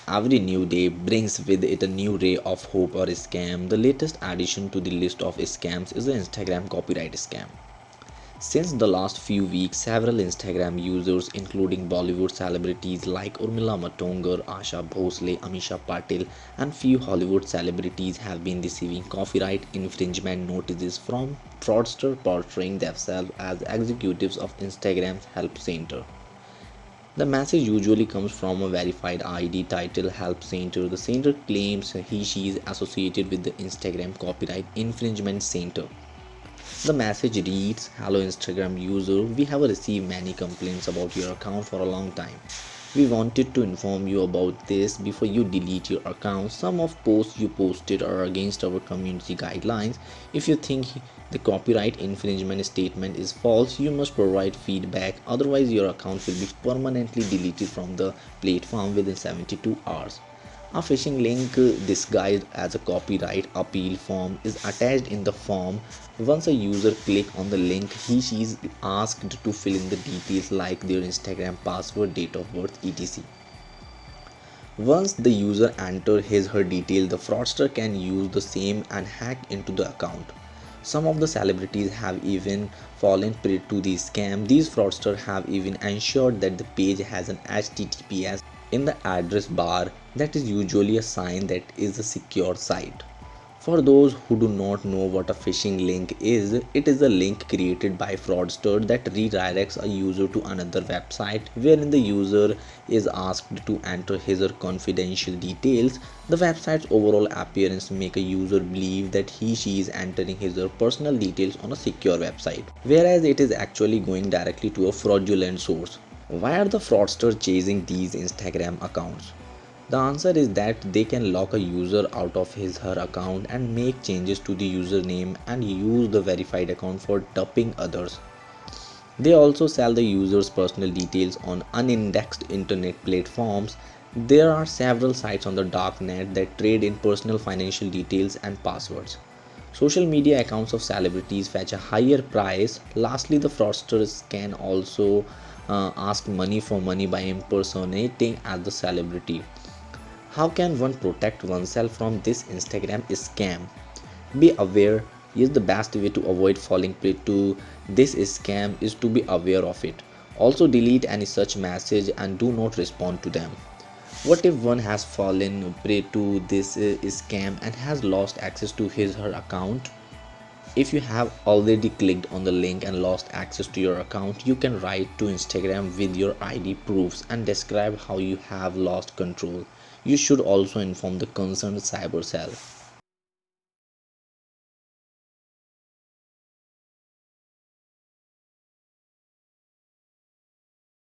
Every new day brings with it a new ray of hope or scam. The latest addition to the list of scams is the Instagram copyright scam. Since the last few weeks, several Instagram users, including Bollywood celebrities like Urmila Matondkar, Asha Bhosle, Amisha Patil, and few Hollywood celebrities, have been receiving copyright infringement notices from fraudsters portraying themselves as executives of Instagram's Help Center. The message usually comes from a verified ID titled Help Center. The center claims she is associated with the Instagram Copyright Infringement Center. The message reads, "Hello Instagram user, we have received many complaints about your account for a long time. We wanted to inform you about this before you delete your account. Some of posts you posted are against our community guidelines. If you think the copyright infringement statement is false, you must provide feedback. Otherwise, your account will be permanently deleted from the platform within 72 hours." A phishing link disguised as a copyright appeal form is attached in the form. Once a user clicks on the link, she is asked to fill in the details like their Instagram password, date of birth, etc. Once the user enters his/her detail, the fraudster can use the same and hack into the account. Some of the celebrities have even fallen prey to the scam. These fraudsters have even ensured that the page has an HTTPS in the address bar. That is usually a sign that is a secure site. For those who do not know what a phishing link is, it is a link created by fraudster that redirects a user to another website wherein the user is asked to enter his or confidential details. The website's overall appearance make a user believe that she is entering his or personal details on a secure website, whereas it is actually going directly to a fraudulent source. Why are the fraudsters chasing these Instagram accounts? The answer is that they can lock a user out of his/her account and make changes to the username and use the verified account for duping others. They also sell the user's personal details on unindexed internet platforms. There are several sites on the darknet that trade in personal financial details and passwords. Social media accounts of celebrities fetch a higher price. Lastly, the fraudsters can also ask money for money by impersonating as the celebrity. How can one protect oneself from this Instagram scam? Be aware. Is the best way to avoid falling prey to this scam is to be aware of it. Also delete any such message and do not respond to them. What if one has fallen prey to this scam and has lost access to his/her account? If you have already clicked on the link and lost access to your account, you can write to Instagram with your ID proofs and describe how you have lost control. You should also inform the concerned cyber cell.